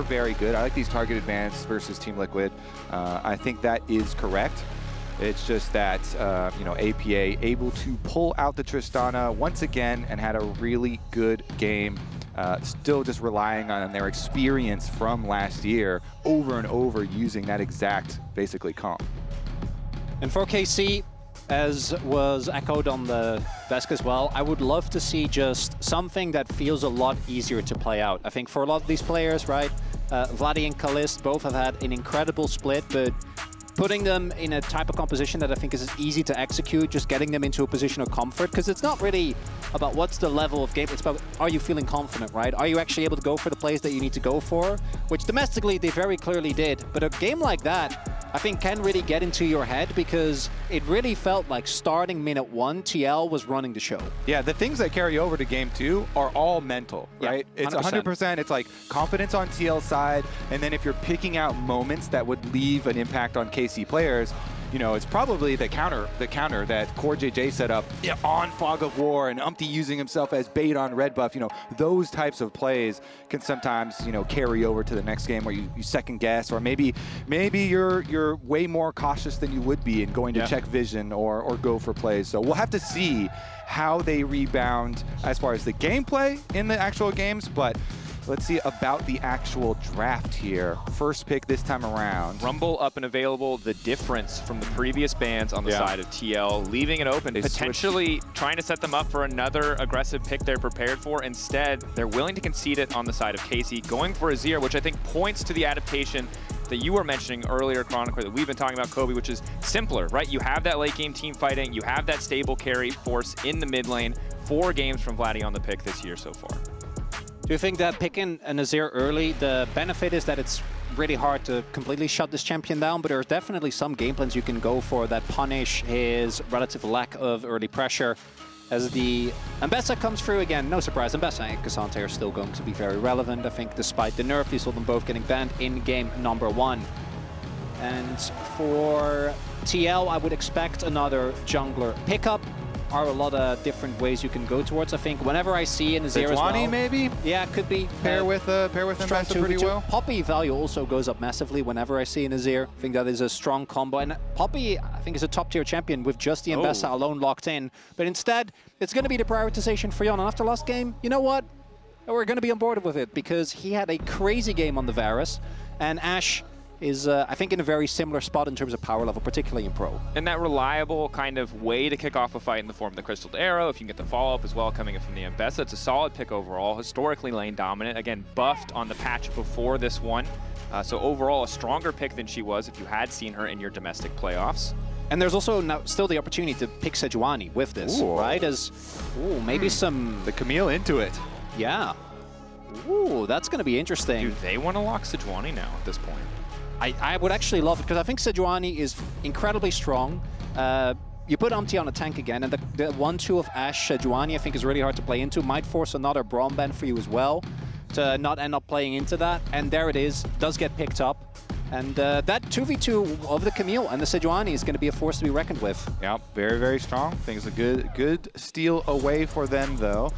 very good. I like these targeted bans versus Team Liquid. I think that is correct. It's just that, you know, APA able to pull out the Tristana once again and had a really good game. Still just relying on their experience from last year over and over using that exact, basically, comp. And for KC, as was echoed on the desk as well, I would love to see just something that feels a lot easier to play out. I think for a lot of these players, right, Vladdy and Kalist both have had an incredible split, but putting them in a type of composition that I think is easy to execute, just getting them into a position of comfort, because it's not really about what's the level of game, it's about are you feeling confident, right? Are you actually able to go for the plays that you need to go for? Which domestically they very clearly did, but a game like that I think can really get into your head because it really felt like starting minute 1, TL was running the show. Yeah, the things that carry over to game 2 are all mental, right? Yeah, 100%. It's 100%. It's like confidence on TL's side, and then if you're picking out moments that would leave an impact on KC players, you know, it's probably the counter that Core JJ set up on Fog of War and Umpty using himself as bait on red buff. You know, those types of plays can sometimes, you know, carry over to the next game where you second guess, or maybe you're way more cautious than you would be in going to check vision or go for plays. So we'll have to see how they rebound as far as the gameplay in the actual games, but let's see about the actual draft here. First pick this time around. Rumble up and available, the difference from the previous bans on the side of TL, leaving it open, potentially trying to set them up for another aggressive pick they're prepared for. Instead, they're willing to concede it on the side of KC, going for a Zero, which I think points to the adaptation that you were mentioning earlier, Chronicler, that we've been talking about, Kobe, which is simpler, right? You have that late game team fighting, you have that stable carry force in the mid lane. 4 games from Vladdy on the pick this year so far. Do you think that picking a Nazir early, the benefit is that it's really hard to completely shut this champion down, but there's definitely some game plans you can go for that punish his relative lack of early pressure. As the Ambessa comes through again, no surprise, Ambessa and Cassante are still going to be very relevant, I think, despite the nerf. You saw them both getting banned in game number 1. And for TL, I would expect another jungler pickup. Are a lot of different ways you can go towards. I think whenever I see in Azir as well, maybe? Yeah, it could be. Pair with Ambessa pretty well. Poppy value also goes up massively whenever I see an Azir. I think that is a strong combo. And Poppy, I think, is a top-tier champion with just the Ambessa alone locked in. But instead, it's going to be the prioritization for Yon. And after last game, you know what? We're going to be on board with it because he had a crazy game on the Varus. And Ashe is, I think, in a very similar spot in terms of power level, particularly in Pro. And that reliable kind of way to kick off a fight in the form of the Crystal Arrow, if you can get the follow-up as well coming in from the Ambessa, it's a solid pick overall, historically lane dominant, again, buffed on the patch before this one. So overall, a stronger pick than she was if you had seen her in your domestic playoffs. And there's also now still the opportunity to pick Sejuani with this, right? As, maybe some... The Camille into it. Yeah. Ooh, that's going to be interesting. Do they want to lock Sejuani now at this point? I would actually love it, because I think Sejuani is incredibly strong. You put Umpty on a tank again, and the 1-2 of Ashe Sejuani I think is really hard to play into. Might force another Braum ban for you as well, to not end up playing into that. And there it is, does get picked up. And that 2v2 of the Camille and the Sejuani is going to be a force to be reckoned with. Yeah, very, very strong. I think it's a good steal away for them, though.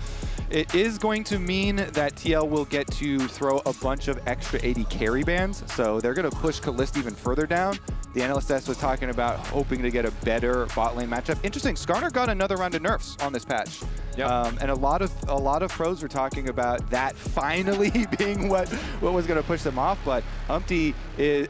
It is going to mean that TL will get to throw a bunch of extra 80 carry bans, so they're going to push Kalist even further down. The NLSS was talking about hoping to get a better bot lane matchup. Interesting, Skarner got another round of nerfs on this patch. Yep. And a lot of pros were talking about that finally being what was going to push them off, but Umpty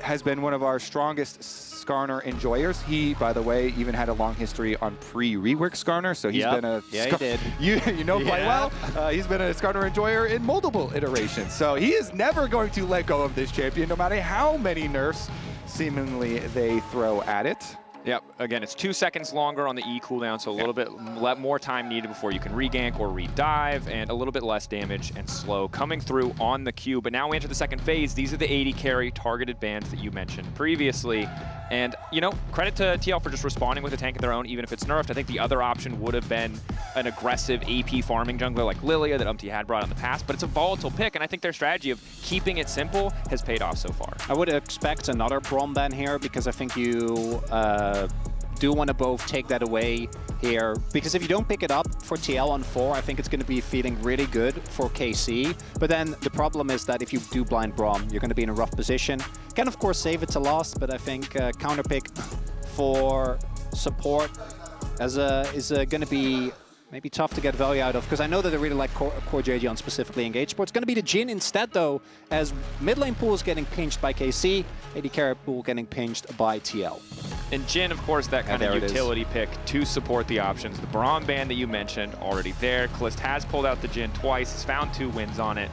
has been one of our strongest Skarner enjoyers. He, by the way, even had a long history on pre-rework Skarner, so he's been a... Yeah, he did. You know quite well. He's been a Skarner enjoyer in multiple iterations, so he is never going to let go of this champion, no matter how many nerfs seemingly they throw at it. Yep, again, it's 2 seconds longer on the E cooldown, so a little bit more time needed before you can regank or redive, and a little bit less damage and slow coming through on the Q. But now we enter the second phase. These are the 80 carry targeted bans that you mentioned previously. And, you know, credit to TL for just responding with a tank of their own, even if it's nerfed. I think the other option would have been an aggressive AP farming jungler like Lilia that Umpty had brought in the past, but it's a volatile pick, and I think their strategy of keeping it simple has paid off so far. I would expect another Braum ban here, because I think you do want to both take that away here, because if you don't pick it up for TL on 4, I think it's going to be feeling really good for KC. But then the problem is that if you do blind Braum, you're going to be in a rough position. Can of course save it to last, but I think counter pick for support is going to be maybe tough to get value out of, because I know that they really like Core JJ on specifically engaged support. It's going to be the Jhin instead, though, as mid lane pool is getting pinched by KC, AD carry pool getting pinched by TL. And Jhin, of course, that kind of utility pick to support the options. The Braum ban that you mentioned, already there. Kalist has pulled out the Jhin twice, has found 2 wins on it,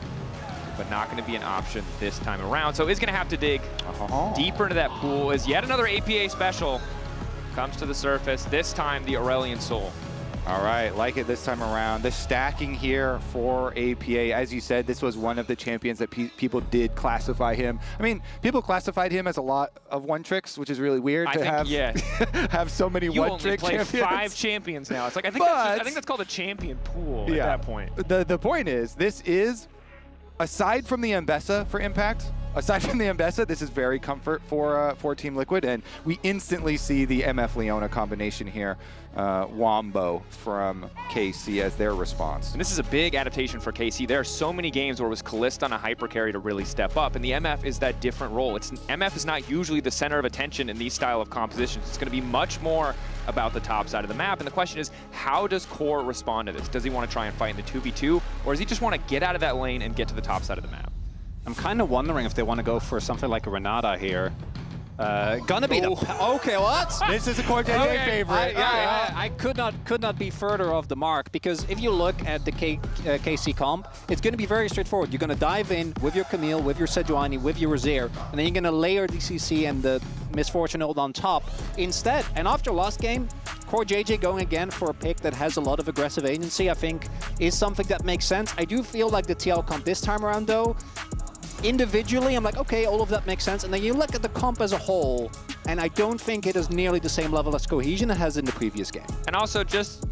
but not going to be an option this time around. So is going to have to dig deeper into that pool, as yet another APA special comes to the surface, this time the Aurelion Soul. All right, like it this time around. The stacking here for APA, as you said, this was one of the champions that people did classify him. I mean, people classified him as a lot of one-tricks, which is really weird have so many one-trick champions. You only play 5 champions now. It's like, I think that's called a champion pool at that point. The point is, this is, aside from the Mbessa for Impact, this is very comfort for Team Liquid, and we instantly see the MF Leona combination here, Wombo from KC as their response. And this is a big adaptation for KC. There are so many games where it was Kalist on a hyper carry to really step up, and the MF is that different role. MF is not usually the center of attention in these style of compositions. It's going to be much more about the top side of the map, and the question is, how does Core respond to this? Does he want to try and fight in the 2v2, or does he just want to get out of that lane and get to the top side of the map? I'm kind of wondering if they want to go for something like a Renata here. Gonna be the... Okay, what? This is a Core JJ favorite. I could not be further off the mark, because if you look at the KC comp, it's going to be very straightforward. You're going to dive in with your Camille, with your Sejuani, with your Razir, and then you're going to layer DCC and the Misfortune ult on top instead. And after last game, Core JJ going again for a pick that has a lot of aggressive agency, I think, is something that makes sense. I do feel like the TL comp this time around, though, individually, I'm like, okay, all of that makes sense. And then you look at the comp as a whole, and I don't think it is nearly the same level as Cohesion it has in the previous game. And also, just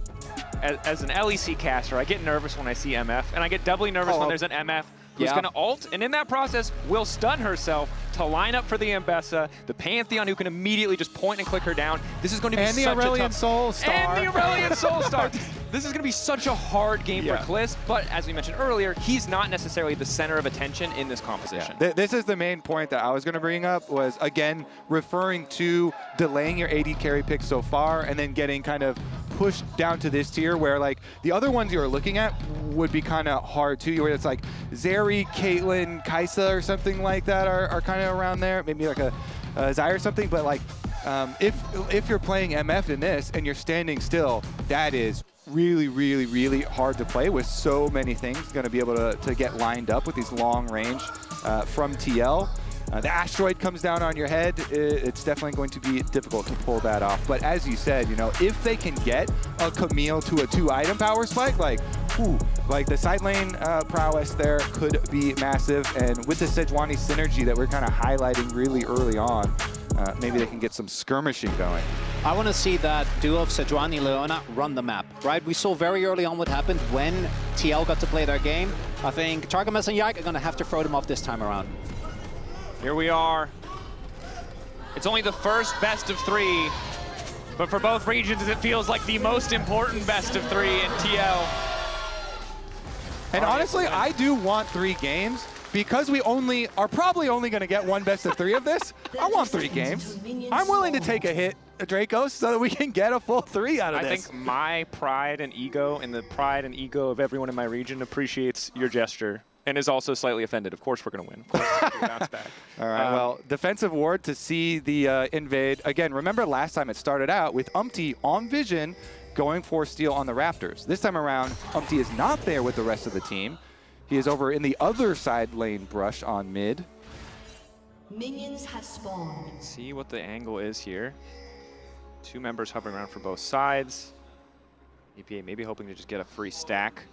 as an LEC caster, I get nervous when I see MF, and I get doubly nervous when there's an MF who's going to ult, and in that process will stun herself to line up for the Mbessa, the Pantheon who can immediately just point and click her down. This is going to be such a tough... And the Aurelion Soul Star. And the Aurelion Soul Star. This is going to be such a hard game for Kalist, but as we mentioned earlier, he's not necessarily the center of attention in this composition. This is the main point that I was going to bring up, was, again, referring to delaying your AD carry pick so far and then getting kind of pushed down to this tier where, like, the other ones you were looking at would be kind of hard too, where it's like Zeri, Caitlyn, Kaisa or something like that are kind of around there, maybe like a Zai or something, but like if you're playing MF in this and you're standing still, that is really, really, really hard to play with so many things going to be able to get lined up with these long range from TL. The asteroid comes down on your head, it's definitely going to be difficult to pull that off. But as you said, you know, if they can get a Camille to a 2-item power spike, like the side lane prowess there could be massive. And with the Sejuani synergy that we're kind of highlighting really early on, maybe they can get some skirmishing going. I want to see that duo of Sejuani Leona run the map, right? We saw very early on what happened when TL got to play their game. I think Targamas and Yike are going to have to throw them off this time around. Here we are. It's only the first best of 3, but for both regions it feels like the most important best of 3 in TL. And honestly, I do want 3 games. Because we are probably only going to get one best of 3 of this, I want 3 games. I'm willing to take a hit, Dracos, so that we can get a full 3 out of this. I think my pride and ego, and the pride and ego of everyone in my region, appreciates your gesture and is also slightly offended. Of course we're going to win. Of course we bounce back. All right, well, defensive ward to see the invade. Again, remember last time it started out with Umpty on Vision going for steal on the Raptors. This time around, Umpty is not there with the rest of the team. He is over in the other side lane brush on mid. Minions have spawned. Let's see what the angle is here. 2 members hovering around for both sides. EPA maybe hoping to just get a free stack.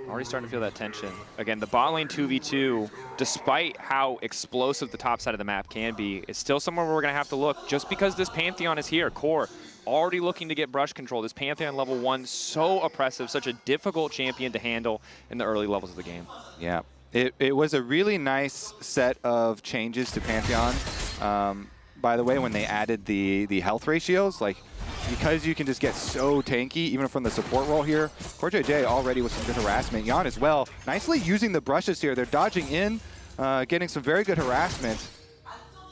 Already starting to feel that tension. Again, the bot lane 2v2, despite how explosive the top side of the map can be, is still somewhere where we're going to have to look. Just because this Pantheon is here, Core already looking to get brush control. This Pantheon level 1, so oppressive, such a difficult champion to handle in the early levels of the game. Yeah, it was a really nice set of changes to Pantheon. by the way, when they added the health ratios. Like, because you can just get so tanky, even from the support role here. CoreJJ already with some good harassment. Jan as well, nicely using the brushes here. They're dodging in, getting some very good harassment.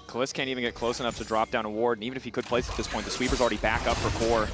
Kalisz can't even get close enough to drop down a ward, and even if he could place at this point, the sweeper's already back up for Core.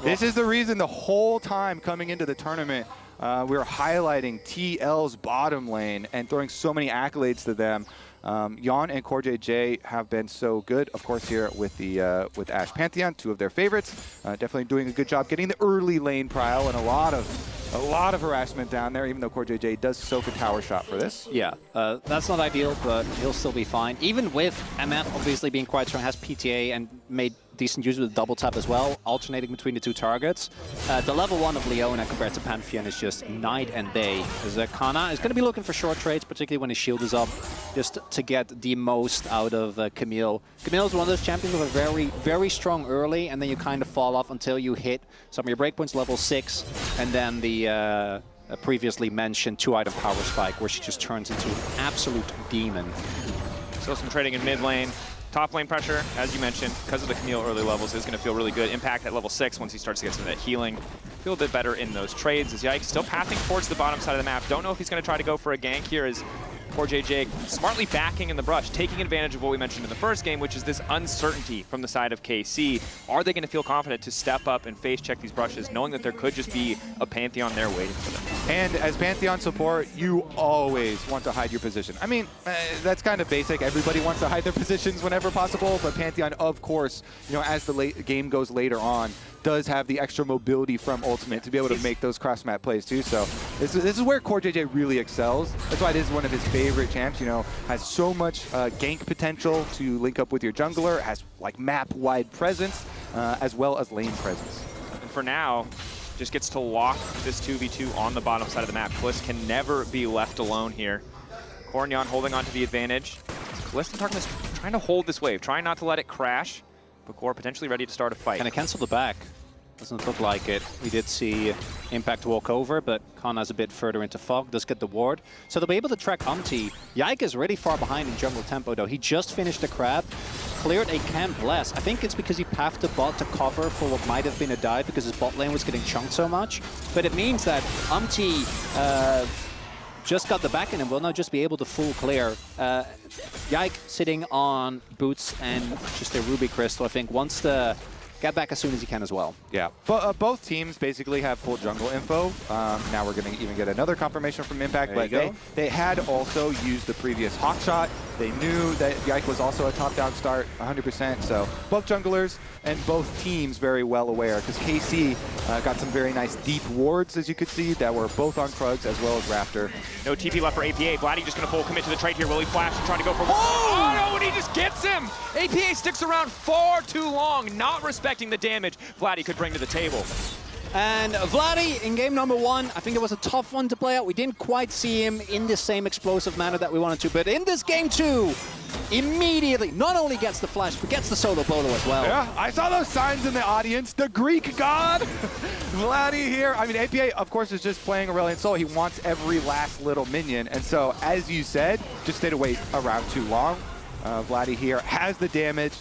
This is the reason the whole time coming into the tournament, we were highlighting TL's bottom lane and throwing so many accolades to them. Jan and CoreJJ have been so good, of course, here with the with Ashe Pantheon, two of their favorites. Definitely doing a good job getting the early lane prile and a lot of harassment down there, even though CoreJJ does soak a tower shot for this. Yeah, that's not ideal, but he'll still be fine. Even with MF obviously being quite strong, has PTA and made decent use of the double tap as well, alternating between the two targets. The level 1 of Leona compared to Pantheon is just night and day. As Kana is going to be looking for short trades, particularly when his shield is up, just to get the most out of Camille. Camille is one of those champions who are very, very strong early, and then you kind of fall off until you hit some of your breakpoints, level 6, and then the previously mentioned 2-item power spike, where she just turns into an absolute demon. Still some trading in mid lane. Top lane pressure, as you mentioned, because of the Camille early levels, is going to feel really good. Impact at level 6 once he starts to get some of that healing. Feel a bit better in those trades. As Yike still pathing towards the bottom side of the map. Don't know if he's going to try to go for a gank here as CoreJJ smartly backing in the brush, taking advantage of what we mentioned in the first game, which is this uncertainty from the side of KC. Are they going to feel confident to step up and face check these brushes, knowing that there could just be a Pantheon there waiting for them? And as Pantheon support, you always want to hide your position. I mean, that's kind of basic. Everybody wants to hide their positions whenever possible, but Pantheon, of course, you know, as the game goes later on, does have the extra mobility from Ultimate to be able to make those cross-map plays too. So this is where CoreJJ really excels. That's why it is one of his favorite champs. You know, has so much gank potential to link up with your jungler, has like map-wide presence, as well as lane presence. And for now, just gets to lock this 2v2 on the bottom side of the map. Kalisz can never be left alone here. Cornyon holding on to the advantage. Kalisz and Tarkmas trying to hold this wave, trying not to let it crash, but Core potentially ready to start a fight. Can I cancel the back? Doesn't look like it. We did see Impact walk over, but Kana's a bit further into Fog, does get the ward. So they'll be able to track Umti. Yike is really far behind in jungle tempo though. He just finished the crab, cleared a camp less. I think it's because he pathed the bot to cover for what might have been a dive because his bot lane was getting chunked so much. But it means that Umti just got the back in and will now just be able to full clear. Yike sitting on boots and just a Ruby Crystal, I think, wants to get back as soon as he can as well. Yeah, but both teams basically have full jungle info. Now we're going to even get another confirmation from Impact, but they had also used the previous Hawk shot. They knew that Yike was also a top-down start, 100%. So both junglers and both teams very well aware, because KC got some very nice deep wards, as you could see, that were both on Krugs as well as Raptor. No TP left for APA. Vladdy just going to full commit to the trade here. Will he flash and try to go for... Oh, no, and he just gets him! APA sticks around far too long, not respecting the damage Vladdy could bring to the table. And Vladdy, in game number 1, I think it was a tough one to play out. We didn't quite see him in the same explosive manner that we wanted to, but in this game 2, immediately not only gets the flash, but gets the solo bolo as well. Yeah, I saw those signs in the audience. The Greek god, Vladdy here. I mean, APA, of course, is just playing Aurelion Sol. He wants every last little minion, and so, as you said, just stayed away around too long. Vladdy here has the damage.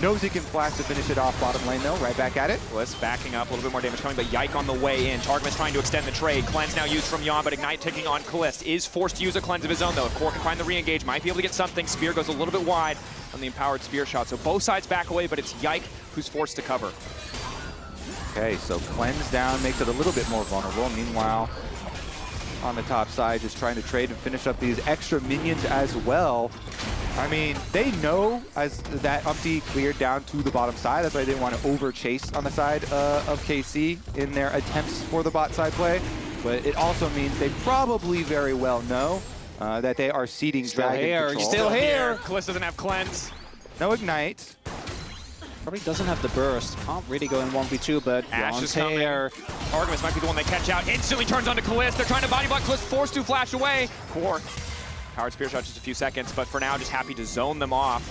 Knows he can flash to finish it off bottom lane, though. Right back at it. Kalisz backing up, a little bit more damage coming, but Yike on the way in. Tarkmas trying to extend the trade. Cleanse now used from Jan, but Ignite ticking on Kalisz. Is forced to use a cleanse of his own, though. If Core can find the re-engage, might be able to get something. Spear goes a little bit wide on the empowered spear shot. So both sides back away, but it's Yike who's forced to cover. Okay, so cleanse down makes it a little bit more vulnerable. Meanwhile, on the top side, just trying to trade and finish up these extra minions as well. I mean, they know as that Umti cleared down to the bottom side. That's why they didn't want to over chase on the side of KC in their attempts for the bot side play. But it also means they probably very well know that they are ceding Dragon control. Still here. Kalisz doesn't have cleanse. No Ignite. Probably doesn't have the burst. Can't really go in 1v2, but Ashe is here. Tarkmas might be the one they catch out. Instantly turns onto Kalisz. They're trying to body block Kalisz, forced to flash away. Core. Powered spear shot just a few seconds, but for now, just happy to zone them off.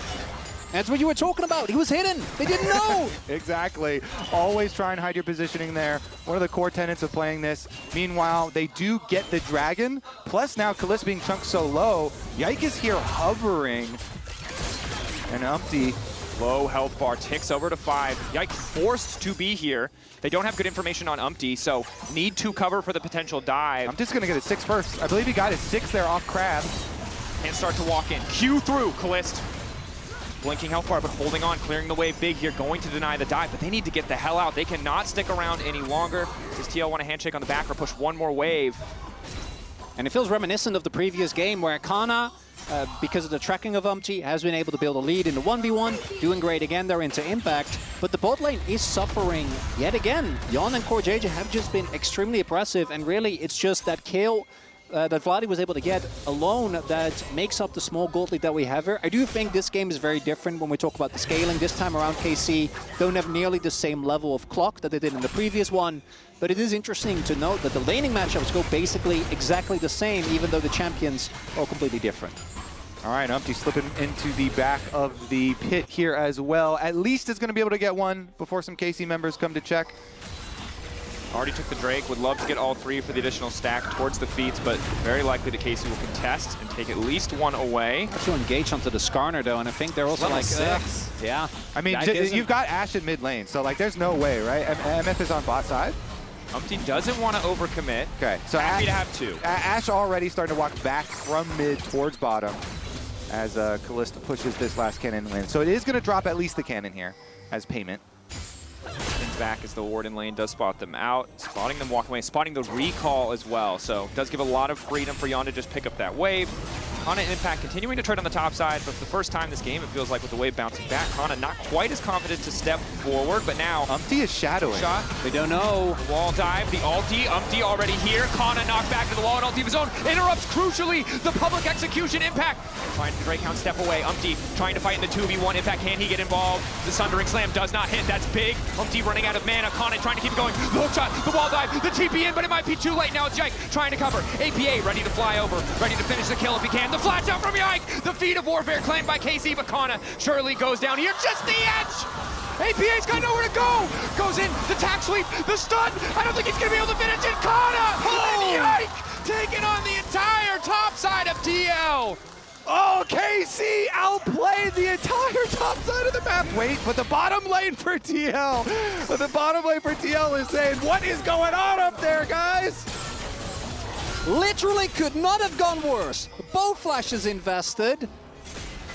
That's what you were talking about. He was hidden. They didn't know. Exactly. Always try and hide your positioning there. One of the core tenets of playing this. Meanwhile, they do get the dragon. Plus now Kalisz being chunked so low, Yike is here hovering. And Umpty, Low health bar ticks over to 5. Yike forced to be here. They don't have good information on Umpty, so need to cover for the potential dive. I'm just going to get a 6 first. I believe he got his 6 there off Crab. And start to walk in. Q through, Callist. Blinking health bar, but holding on, clearing the wave big here, going to deny the dive, but they need to get the hell out. They cannot stick around any longer. Does TL want a handshake on the back or push one more wave? And it feels reminiscent of the previous game where Kana, because of the tracking of Umpty, has been able to build a lead in the 1v1, doing great again there into Impact. But the bot lane is suffering yet again. Yon and CoreJJ have just been extremely oppressive, and really it's just that kill that Vladi was able to get alone that makes up the small gold lead that we have here. I do think this game is very different when we talk about the scaling. This time around, KC don't have nearly the same level of clock that they did in the previous one. But it is interesting to note that the laning matchups go basically exactly the same, even though the champions are completely different. All right, Umpty slipping into the back of the pit here as well. At least it's going to be able to get one before some KC members come to check. Already took the Drake, would love to get all 3 for the additional stack towards the feats, but very likely that KC will contest and take at least 1 away. Actually engage onto the Skarner though, and I think they're also Level like, 6. Yeah. I mean, you've got Ashe in mid lane, so like there's no way, right? MF is on bot side. Umpty doesn't want to overcommit. Okay, so happy to have 2. Ashe already starting to walk back from mid towards bottom as Callista pushes this last cannon in. So it is going to drop at least the cannon here as payment. Back as the Warden lane does spot them out, spotting them walk away, spotting the recall as well. So does give a lot of freedom for Yon to just pick up that wave. Kana and Impact continuing to trade on the top side, but for the first time this game, it feels like with the wave bouncing back, Kana not quite as confident to step forward, but now Umpty is shadowing. Shot. We don't know. Wall dive, the ulti, Umpty already here. Kana knocked back to the wall and ulti of his own. Interrupts crucially the public execution. Impact trying to Drake count step away. Umpty trying to fight in the 2v1. Impact, can he get involved? The Sundering Slam does not hit. That's big. Umpty running out of mana. Kana trying to keep it going. The hook shot, the wall dive, the TP in, but it might be too late now. It's Yike trying to cover. APA ready to fly over, ready to finish the kill if he can. The flash out from Yike. The feat of warfare claimed by KC, but Kana surely goes down here. Just the edge. APA's got nowhere to go. Goes in, the tack sweep, the stun. I don't think he's going to be able to finish it. Kana and Yike taking on the entire top side of TL. Oh, KC outplayed the entire top side of the map. Wait, but the bottom lane for TL. But the bottom lane for TL is saying, what is going on up there, guys? Literally could not have gone worse. Both flashes invested.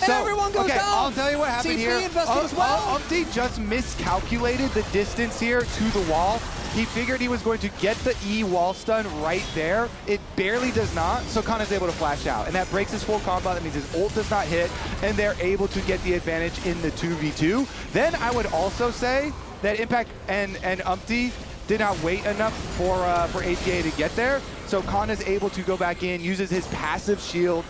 And everyone goes down. I'll tell you what happened TP here. invested as well. Umpty just miscalculated the distance here to the wall. He figured he was going to get the E wall stun right there. It barely does not, so Kana's able to flash out. And that breaks his full combo. That means his ult does not hit, and they're able to get the advantage in the 2v2. Then I would also say that Impact and Umpty did not wait enough for APA to get there. So Kana's able to go back in, uses his passive shield,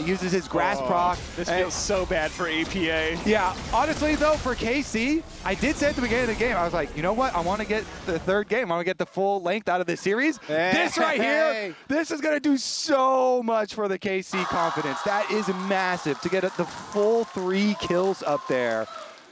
uses his grass proc. This feels so bad for APA. Yeah, honestly though, for KC, I did say at the beginning of the game, I was like, you know what? I want to get the 3rd game. I want to get the full length out of this series. Hey. This right here, this is going to do so much for the KC confidence. That is massive to get the full 3 kills up there.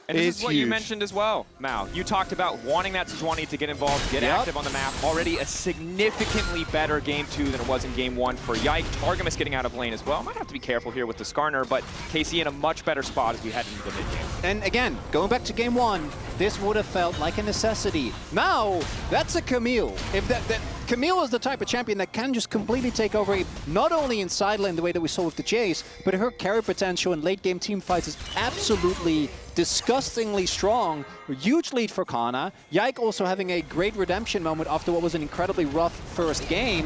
And this is what you huge. mentioned as well, Mao. You talked about wanting that Sejuani to get involved, get active on the map. Already a significantly better game 2 than it was in game 1 for Yike. Targamas getting out of lane as well. Might have to be careful here with the Skarner, but KC in a much better spot as we head into the mid game. And again, going back to game 1, this would have felt like a necessity. Now, that's a Camille. If that Camille is the type of champion that can just completely take over not only in side lane the way that we saw with the Jace, but her carry potential in late game team fights is absolutely disgustingly strong. Huge lead for Kana. Yike also having a great redemption moment after what was an incredibly rough first game.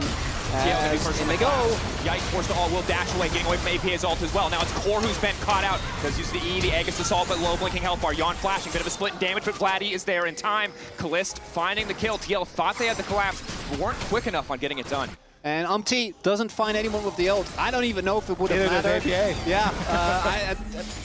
And they go. Yike forced the all will dash away, getting away from APA's ult as well. Now it's Core who's been caught out. Does use the E, the Aegis assault, but low blinking health bar. Yon flashing, bit of a split in damage, but Vladdy is there in time. Callist finding the kill. TL thought they had the collapse, but weren't quick enough on getting it done. And Umpty doesn't find anyone with the ult. I don't even know if it would have mattered. Yeah,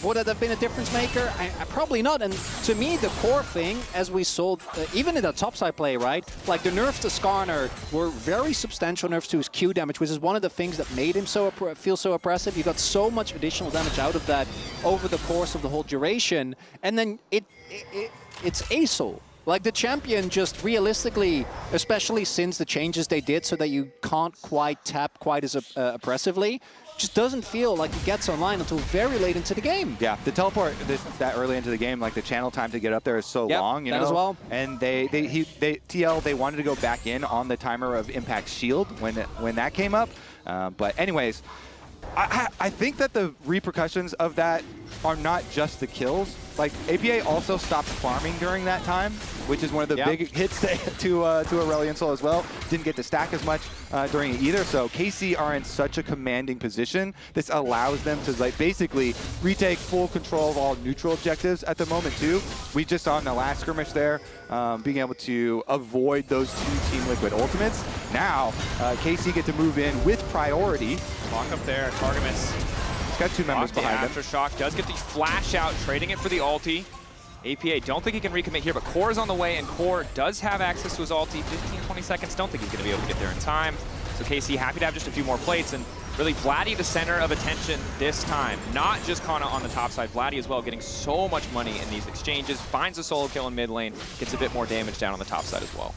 would it have been a difference maker? Probably not. And to me, the core thing, as we saw, even in the topside play, right? Like the nerfs to Skarner were very substantial nerfs to his Q damage, which is one of the things that made him feel so oppressive. You got so much additional damage out of that over the course of the whole duration. And then it's ASOL. Like the champion just realistically, especially since the changes they did so that you can't quite tap quite as oppressively, just doesn't feel like he gets online until very late into the game. Yeah, the teleport that early into the game, like the channel time to get up there is so long, you know. That as well. And TL they wanted to go back in on the timer of Impact Shield when that came up. But anyways, I think that the repercussions of that are not just the kills. Like, APA also stopped farming during that time, which is one of the big hits to Aurelion Sol as well. Didn't get to stack as much during it either. So KC are in such a commanding position. This allows them to like basically retake full control of all neutral objectives at the moment too. We just saw in the last skirmish there, being able to avoid those 2 Team Liquid ultimates. Now, KC get to move in with priority. Lock up there, Targamas. He's got 2 members behind him. Aftershock does get the flash out, trading it for the ulti. APA don't think he can recommit here, but Core is on the way, and Core does have access to his ulti. 15, 20 seconds, don't think he's going to be able to get there in time. So KC happy to have just a few more plates, and really Vladdy the center of attention this time. Not just Kana on the top side, Vladdy as well getting so much money in these exchanges, finds a solo kill in mid lane, gets a bit more damage down on the top side as well.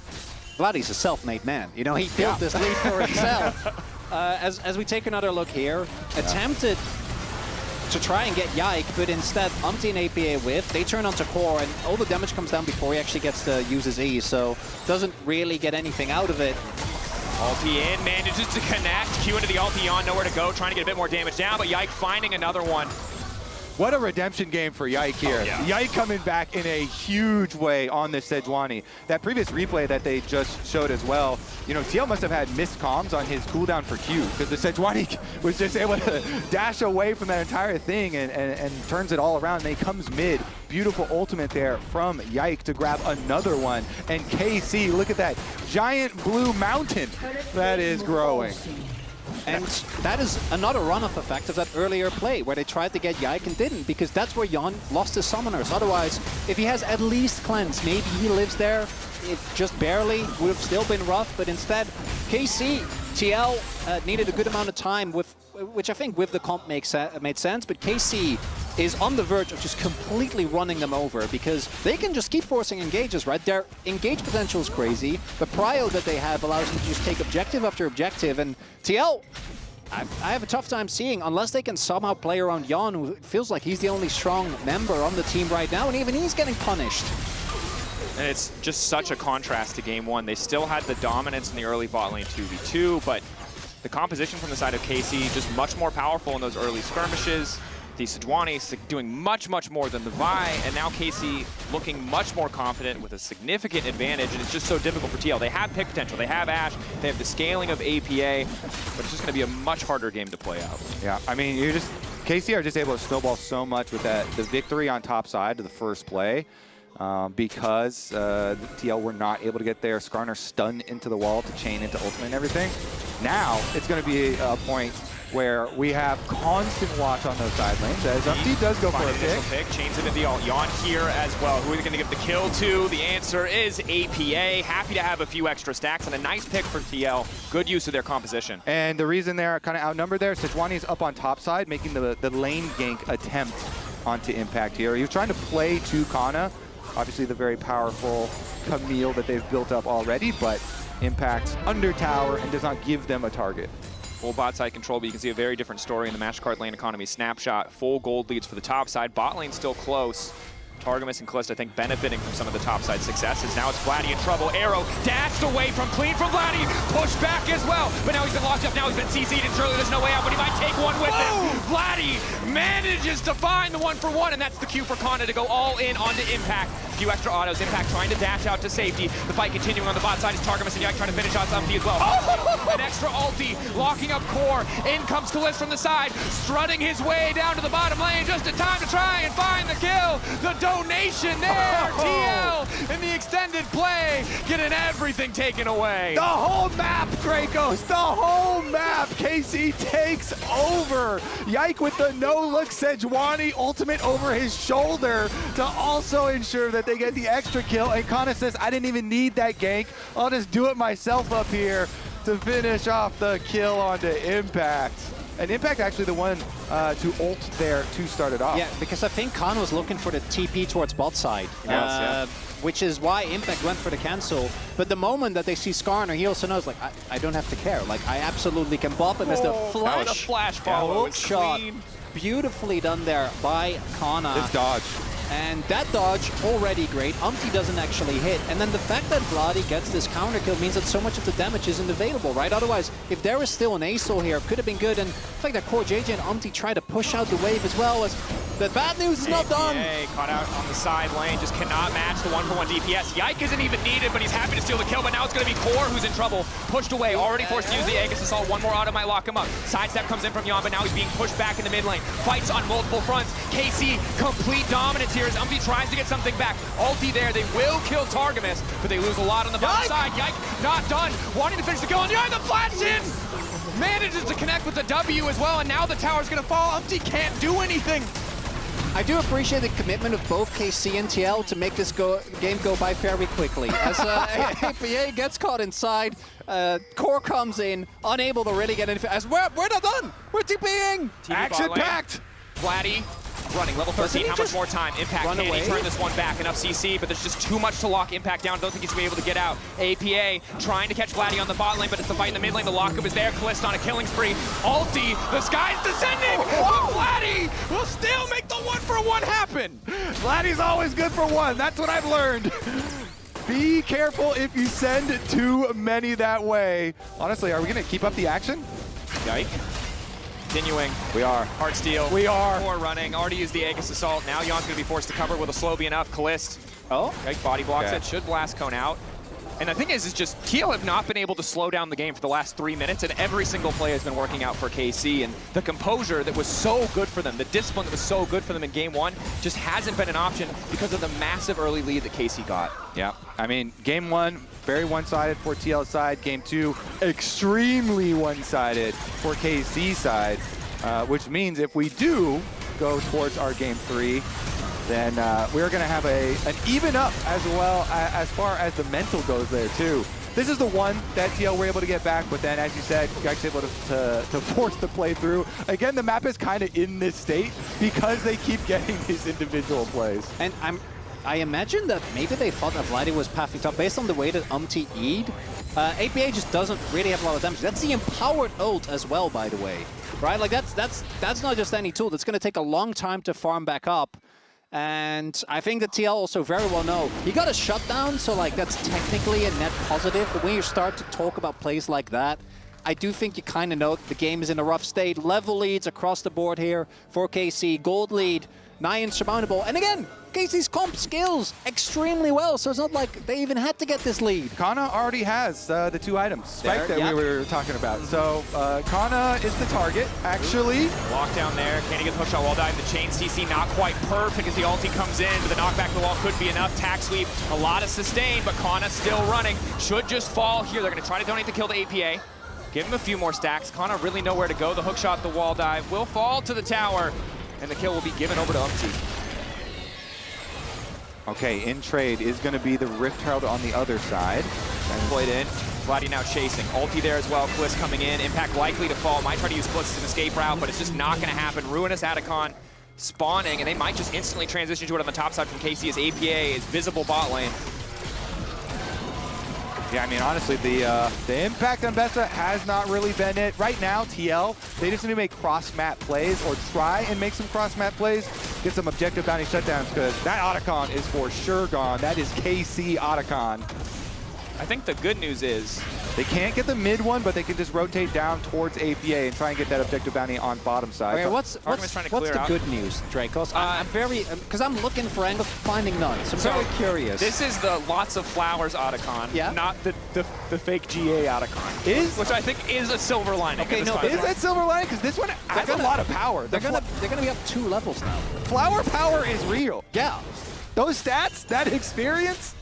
Vladdy's a self-made man. You know, he built this lead for himself. As we take another look here, attempted to try and get Yike, but instead Umpty and APA whiff. They turn onto Core, and all the damage comes down before he actually gets to use his E, so doesn't really get anything out of it. Ulti in, manages to connect. Q into the ulti on, nowhere to go, trying to get a bit more damage down, but Yike finding another one. What a redemption game for Yike here. Yike coming back in a huge way on this Sejuani. That previous replay that they just showed as well, you know, TL must have had missed comms on his cooldown for Q, because the Sejuani was just able to dash away from that entire thing and turns it all around. And he comes mid. Beautiful ultimate there from Yike to grab another one. And KC, look at that giant blue mountain that is growing. And that is another runoff effect of that earlier play where they tried to get Yike and didn't, because that's where Yon lost his summoners. Otherwise, if he has at least cleanse, maybe he lives there. It just barely would have still been rough, but instead, KC, TL needed a good amount of time, which I think with the comp made sense, but KC is on the verge of just completely running them over, because they can just keep forcing engages, right? Their engage potential is crazy. The prio that they have allows them to just take objective after objective, and TL, I have a tough time seeing, unless they can somehow play around Yon, who feels like he's the only strong member on the team right now, and even he's getting punished. And it's just such a contrast to game 1. They still had the dominance in the early bot lane 2v2, but the composition from the side of KC just much more powerful in those early skirmishes. The Sejuani doing much, much more than the Vi, and now KC looking much more confident with a significant advantage, and it's just so difficult for TL. They have pick potential, they have Ashe, they have the scaling of APA, but it's just going to be a much harder game to play out. Yeah, I mean, KC are just able to snowball so much with the victory on top side to the first play. Because the TL were not able to get their Skarner stunned into the wall to chain into ultimate and everything. Now it's going to be a point where we have constant watch on those side lanes, as Umpty does go for a pick. Chains into the alt. Yon here as well. Who are they going to give the kill to? The answer is APA. Happy to have a few extra stacks, and a nice pick for TL. Good use of their composition. And the reason they're kind of outnumbered there, Sejuani's up on top side, making the lane gank attempt onto Impact here. He was trying to play to Kana. Obviously the very powerful Camille that they've built up already, but Impact's under tower and does not give them a target. Full bot side control, but you can see a very different story in the match card lane economy snapshot. Full gold leads for the top side. Bot lane still close. Targamas and Kalista, I think, benefiting from some of the topside successes. Now it's Vladdy in trouble. Arrow dashed away from clean from Vladdy. Push back as well. But now he's been locked up. Now he's been CC'd, and surely there's no way out, but he might take one with him. Vladdy manages to find the 1-for-1, and that's the cue for Kana to go all in onto Impact. A few extra autos. Impact trying to dash out to safety. The fight continuing on the bot side is Targamas and Yike trying to finish on Umpty as well. An extra ulti, locking up Core. In comes Kalista from the side, strutting his way down to the bottom lane just in time to try and find the kill. The donation there, TL in the extended play, getting everything taken away. The whole map, Dracos, the whole map. KC takes over. Yike with the no-look Sejuani ultimate over his shoulder to also ensure that they get the extra kill. And Kana says, I didn't even need that gank. I'll just do it myself up here to finish off the kill onto Impact. And Impact actually the one to ult there to start it off. Yeah, because I think Khan was looking for the TP towards bot side. Yes, which is why Impact went for the cancel. But the moment that they see Skarner, he also knows, like, I don't have to care. Like, I absolutely can bop him as the flash. The flash follow. Hook shot. Beautifully done there by Kana. This dodge. And that dodge, already great. Umpty doesn't actually hit. And then the fact that Vladi gets this counter kill means that so much of the damage isn't available, right? Otherwise, if there was still an Acel here, could have been good. And the fact that CoreJJ and Umpty try to push out the wave as well, as the bad news is not done. Caught out on the side lane, just cannot match the 1-for-1 DPS. Yike isn't even needed, but he's happy to steal the kill. But now it's going to be Core who's in trouble. Pushed away, already forced to use the Aegis Assault. One more auto might lock him up. Sidestep comes in from Yon, but now he's being pushed back in the mid lane. Fights on multiple fronts. KC, complete dominance here as Umpty tries to get something back. Ulti there, they will kill Targamas, but they lose a lot on the bottom side. Yike, not done. Wanting to finish the kill, and Yike, the flash in! Manages to connect with the W as well, and now the tower's gonna fall. Umpty can't do anything. I do appreciate the commitment of both KC and TL to make this game go by very quickly. As APA gets caught inside, Core comes in, unable to really get anything. As we're not done! We're TPing! Action-packed! Flatty running, level 13, how much more time? Impact, can he turn this one back? Enough CC, but there's just too much to lock Impact down. Don't think he's going to be able to get out. APA trying to catch Flatty on the bot lane, but it's the fight in the mid lane. The lockup is there. Kalista on a killing spree. Ulti, the sky's descending! But Flatty will still make the 1-for-1 happen! Flatty's always good for one. That's what I've learned. Be careful if you send too many that way. Honestly, are we going to keep up the action? Yike. Continuing. We are. Heartsteel. We are. More running. Already used the Aegis Assault. Now Yon's going to be forced to cover. Will the slow be enough? Kalist. Oh. Yike body blocks Okay. it. Should blast cone out. And the thing is just TL have not been able to slow down the game for the last 3 minutes, and every single play has been working out for KC. And the composure that was so good for them, the discipline that was so good for them in game one, just hasn't been an option because of the massive early lead that KC got. Yeah, I mean, game one, very one-sided for TL side. Game two, extremely one-sided for KC side, which means if we do go towards our game three, then we're going to have an even up as well as far as the mental goes there too. This is the one that TL were able to get back, but then as you said, Greg's able to force the play through. Again, the map is kind of in this state because they keep getting these individual plays. And I imagine that maybe they thought that Vladi was pathing top based on the way that Umpty E'd. APA just doesn't really have a lot of damage. That's the empowered ult as well, by the way. Right? Like that's not just any tool. That's going to take a long time to farm back up. And I think that TL also very well know he got a shutdown, so like that's technically a net positive. But when you start to talk about plays like that, I do think you kind of know the game is in a rough state. Level leads across the board here for KC. Gold lead, nigh insurmountable. And again, KC's comp skills extremely well, so it's not like they even had to get this lead. Kana already has the 2 items, right, that yep. we were talking about. So Kana is the target, actually. Lockdown there. Can he get the hookshot wall dive? The chain CC not quite perfect as the ulti comes in, but the knockback to the wall could be enough. Tack sweep, a lot of sustain, but Kana still running. Should just fall here. They're going to try to donate the kill to APA. Give him a few more stacks. Kana really nowhere to go. The hookshot, the wall dive will fall to the tower, and the kill will be given over to Umpty. Okay, in trade is going to be the Rift Herald on the other side. And played in. Vladi now chasing. Ulti there as well. Kliss coming in. Impact likely to fall. Might try to use Kliss as an escape route, but it's just not going to happen. Ruinous Atacon spawning, and they might just instantly transition to it on the top side from KC as APA is visible bot lane. Yeah, I mean, honestly, the impact on Bessa has not really been it. Right now, TL, they just need to make cross-map plays or try and make some cross-map plays, get some objective bounty shutdowns, because that Otacon is for sure gone. That is KC Otacon. I think the good news is they can't get the mid one, but they can just rotate down towards APA and try and get that objective bounty on bottom side. Okay, what's trying to clear the out. good news, Dracos? I'm very, because I'm looking for angles, finding none. So I'm very curious. This is the lots of flowers Otacon, yeah? not the fake GA Otacon. Which I think is a silver lining. Okay, no, is that silver lining? Because this one has a lot of power. They're gonna be up 2 levels now. Flower power is real. Yeah. Those stats, that experience.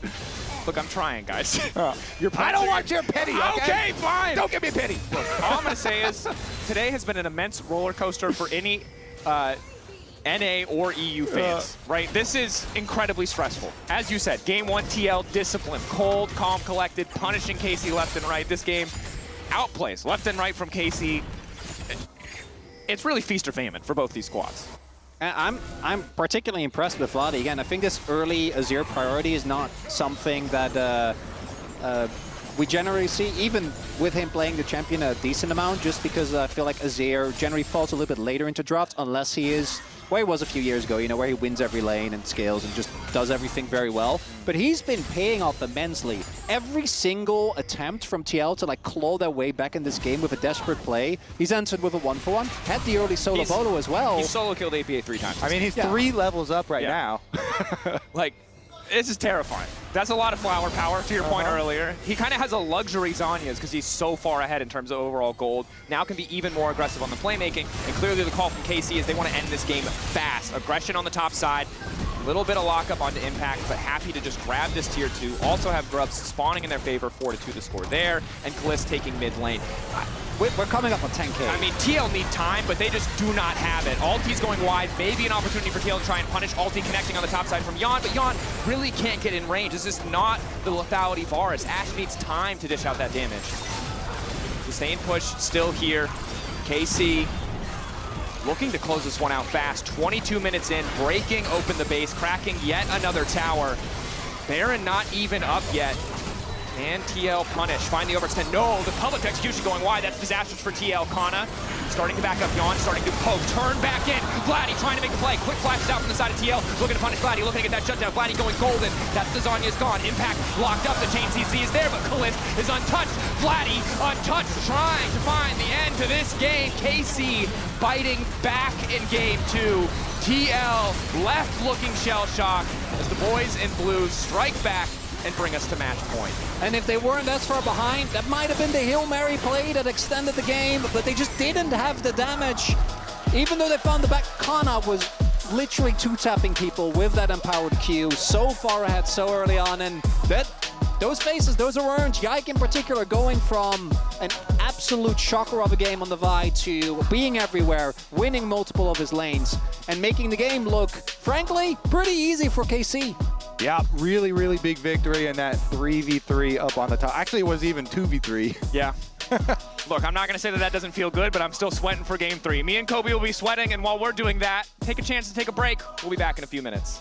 Look, I'm trying, guys. I don't want your pity, okay, fine. Don't give me pity. Look, all I'm going to say is today has been an immense roller coaster for any NA or EU fans, right? This is incredibly stressful. As you said, game 1 TL, discipline, cold, calm, collected, punishing KC left and right. This game outplays left and right from KC. It's really feast or famine for both these squads. And I'm particularly impressed with VOD. Again, I think this early Azir priority is not something that we generally see, even with him playing the champion a decent amount, just because I feel like Azir generally falls a little bit later into drafts, unless he is where he was a few years ago, you know, where he wins every lane and scales and just does everything very well. But he's been paying off immensely. Every single attempt from TL to like claw their way back in this game with a desperate play, he's answered with a 1-for-1. Had the early solo bolo as well. He solo killed APA 3 times. I mean, he's 3 levels up right now. Like, this is terrifying. That's a lot of flower power, to your point earlier. He kind of has a luxury Zhonya's because he's so far ahead in terms of overall gold. Now can be even more aggressive on the playmaking. And clearly the call from KC is they want to end this game fast. Aggression on the top side. Little bit of lockup onto Impact, but happy to just grab this tier 2. Also have Grubs spawning in their favor, 4-2 the score there, and Gliss taking mid lane. We're coming up on 10K. I mean, TL need time, but they just do not have it. Ulti's going wide, maybe an opportunity for TL to try and punish. Ulti connecting on the top side from Yon, but Yon really can't get in range. This is not the lethality Varus. Ashe needs time to dish out that damage. Sustained push still here. KC looking to close this one out fast. 22 minutes in, breaking open the base, cracking yet another tower. Baron not even up yet. And TL punish, find the overextend. No, the public execution going wide. That's disastrous for TL. Kana starting to back up. Yon starting to poke. Turn back in. Vladdy trying to make a play. Quick flashes out from the side of TL. Looking to punish Vladdy. Looking to get that shutdown. Vladdy going golden. That's the Zhonya's gone. Impact locked up. The chain CC is there, but Kalist is untouched. Vladdy untouched. Trying to find the end to this game. KC biting back in game 2. TL left looking shell shock as the boys in blue strike back and bring us to match point. And if they weren't as far behind, that might have been the Hail Mary play that extended the game, but they just didn't have the damage. Even though they found the back, Kana was literally two-tapping people with that empowered Q, so far ahead so early on, and those faces, those are earned. Yike in particular going from an absolute shocker of a game on the Vi to being everywhere, winning multiple of his lanes, and making the game look, frankly, pretty easy for KC. Yeah, really, really big victory in that 3v3 up on the top. Actually, it was even 2v3. Yeah. Look, I'm not going to say that that doesn't feel good, but I'm still sweating for game 3. Me and Kobe will be sweating, and while we're doing that, take a chance to take a break. We'll be back in a few minutes.